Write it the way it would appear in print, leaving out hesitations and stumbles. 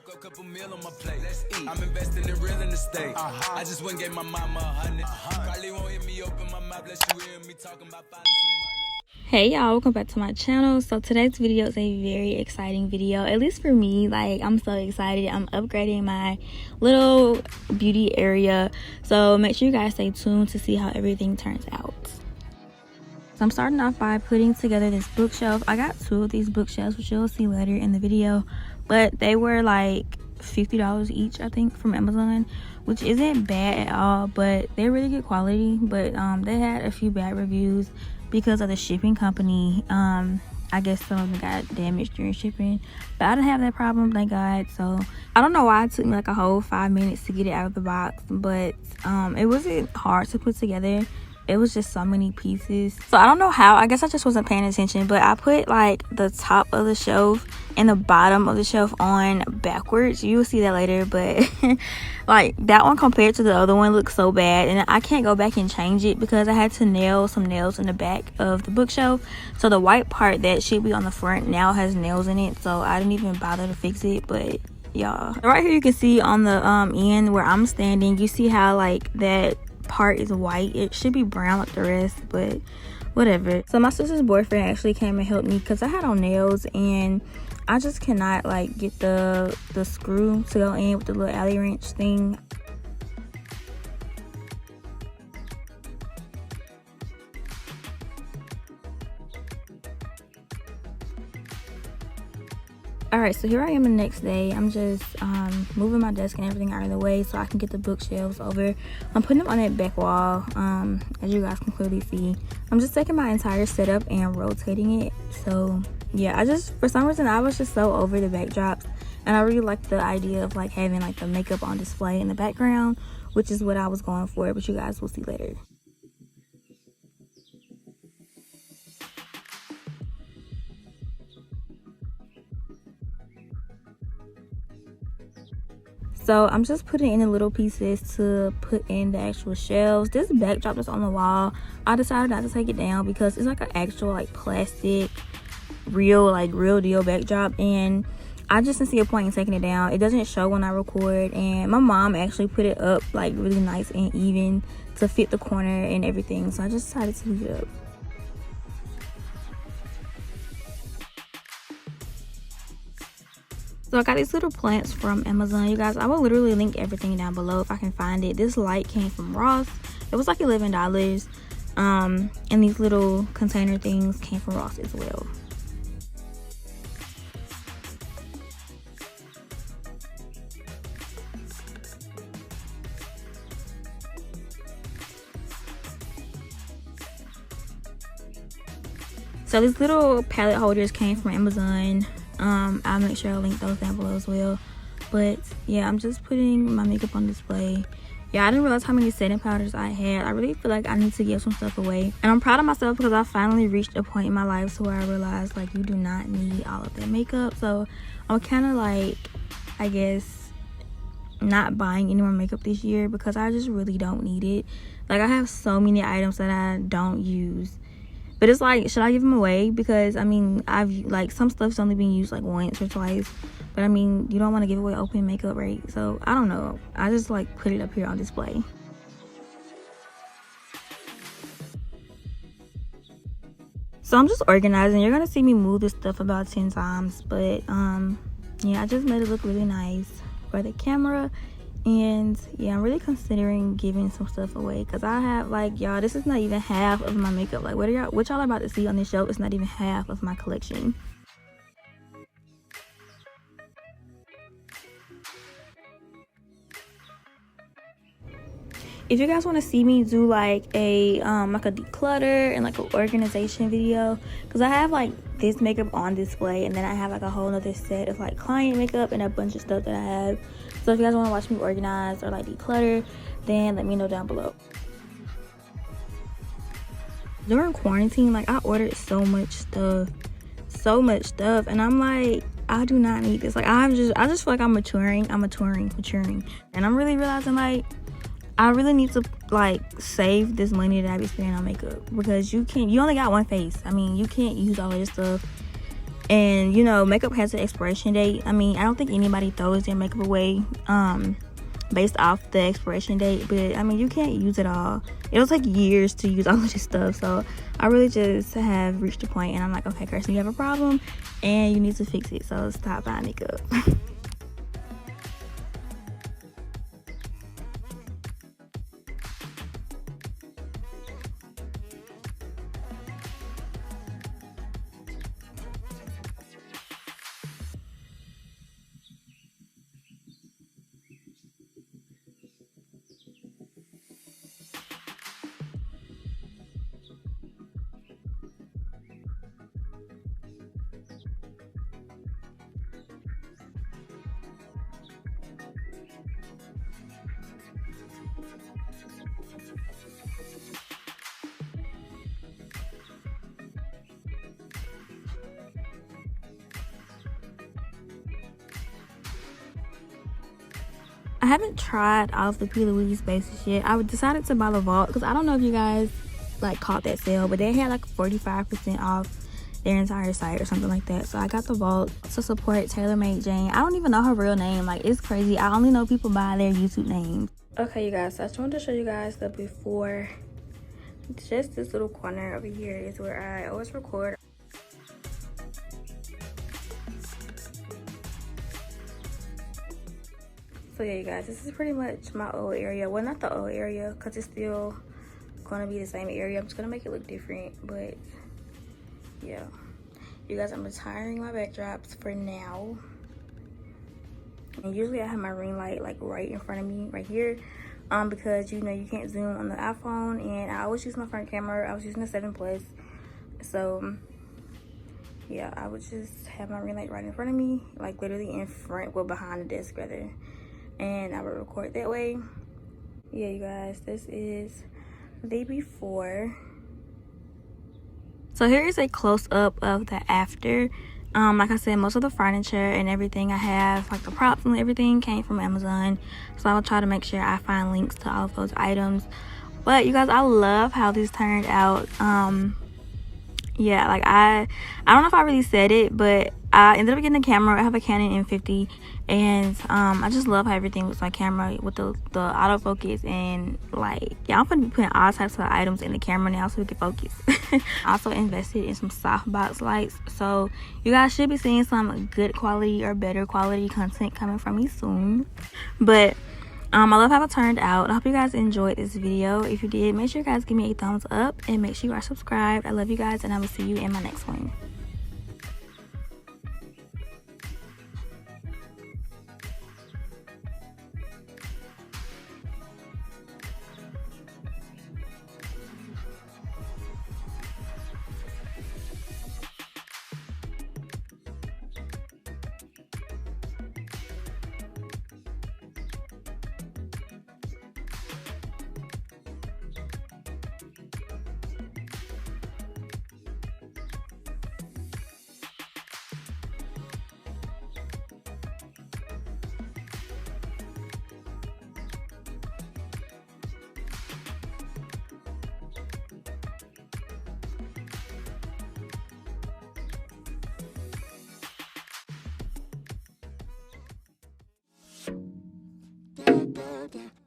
Woke up, couple meal on my plate. Let's eat. I'm investing in real estate. I just went and gave my mama 100. Probably won't hear me open my mouth, let you hear me talking about finding some money. Hey y'all, welcome back to my channel. So today's video is a very exciting video, at least for me. Like, I'm so excited. I'm upgrading my little beauty area, so make sure you guys stay tuned to see how everything turns out. So I'm starting off by putting together this bookshelf. I got 2 of these bookshelves, which you'll see later in the video, but they were like $50 each, I think, from Amazon, which isn't bad at all, but they're really good quality. But they had a few bad reviews because of the shipping company. I guess some of them got damaged during shipping, but I didn't have that problem, thank God. So I don't know why it took me like a whole 5 minutes to get it out of the box, but it wasn't hard to put together. It was just so many pieces. So I don't know how, I guess I just wasn't paying attention, but I put like the top of the shelf and the bottom of the shelf on backwards. You'll see that later, but like that one compared to the other one looks so bad, and I can't go back and change it because I had to nail some nails in the back of the bookshelf. So the white part that should be on the front now has nails in it, so I didn't even bother to fix it. But y'all, right here you can see on the end where I'm standing, you see how like that part is white. It should be brown like the rest, but whatever. So my sister's boyfriend actually came and helped me because I had on nails and I just cannot like get the screw to go in with the little alley wrench thing. Alright, so here I am the next day. I'm just moving my desk and everything out of the way so I can get the bookshelves over. I'm putting them on that back wall, as you guys can clearly see. I'm just taking my entire setup and rotating it. So yeah, for some reason I was just so over the backdrops, and I really like the idea of like having like the makeup on display in the background, which is what I was going for, but you guys will see later. So I'm just putting in the little pieces to put in the actual shelves. This backdrop that's on the wall, I decided not to take it down because it's like an actual like plastic real deal backdrop, and I just didn't see a point in taking it down. It doesn't show when I record, and my mom actually put it up like really nice and even to fit the corner and everything, so I just decided to leave it up. So I got these little plants from Amazon, you guys. I will literally link everything down below if I can find it. This light came from Ross. It was like $11. And these little container things came from Ross as well. So these little palette holders came from Amazon. I'll make sure I link those down below as well. But yeah, I'm just putting my makeup on display. Yeah, I didn't realize how many setting powders I had. I really feel like I need to give some stuff away, and I'm proud of myself because I finally reached a point in my life to where I realized like you do not need all of that makeup. So I'm kind of like, I guess, not buying any more makeup this year because I just really don't need it. Like, I have so many items that I don't use. But it's like, should I give them away? Because I mean, I've like some stuff's only been used like once or twice. But I mean, you don't want to give away open makeup, right? So I don't know. I just like put it up here on display. So I'm just organizing. You're gonna see me move this stuff about 10 times. But yeah, I just made it look really nice for the camera. And yeah, I'm really considering giving some stuff away because I have like, y'all, this is not even half of my makeup. Like, what y'all are about to see on this show is not even half of my collection. If you guys want to see me do like a declutter and like an organization video, because I have like this makeup on display, and then I have like a whole nother set of like client makeup and a bunch of stuff that I have. So if you guys want to watch me organize or like declutter, then let me know down below. During quarantine, like I ordered so much stuff, and I'm like, I do not need this. Like I just feel like I'm maturing, and I'm really realizing like I really need to like save this money that I be spending on makeup, because you only got one face. I mean, you can't use all of this stuff And you know, makeup has an expiration date. I mean, I don't think anybody throws their makeup away based off the expiration date, but I mean, you can't use it all. It'll take years to use all of this stuff. So I really just have reached a point and I'm like, okay, Kirsten, you have a problem and you need to fix it, so stop buying makeup. I haven't tried all of the P. Louise bases yet. I decided to buy the Vault because I don't know if you guys like caught that sale, but they had like 45% off their entire site or something like that. So I got the Vault to support TaylorMade Jane. I don't even know her real name. Like, it's crazy. I only know people by their YouTube names. Okay, you guys, so I just wanted to show you guys the before. Just this little corner over here is where I always record. So yeah, you guys, this is pretty much my old area. Well, not the old area because it's still gonna be the same area. I'm just gonna make it look different, but yeah, you guys, I'm retiring my backdrops for now. And usually I have my ring light like right in front of me right here, because you know you can't zoom on the iPhone, and I always use my front camera. I was using the 7 Plus, so yeah, I would just have my ring light right in front of me, like literally in front, well, behind the desk rather, and I would record that way. Yeah, you guys, this is the before. So here is a close-up of the after. Like I said, most of the furniture and everything I have, like the props and everything, came from Amazon. So I will try to make sure I find links to all of those items. But you guys, I love how this turned out. Yeah, like I don't know if I really said it, but I ended up getting a camera. I have a Canon M50, and I just love how everything with my camera with the autofocus, and like, yeah, I'm gonna be putting all types of items in the camera now so we can focus. I also invested in some softbox lights, so you guys should be seeing some good quality or better quality content coming from me soon. But I love how it turned out. I hope you guys enjoyed this video. If you did, make sure you guys give me a thumbs up and make sure you are subscribed. I love you guys, and I will see you in my next one. Da, da, da.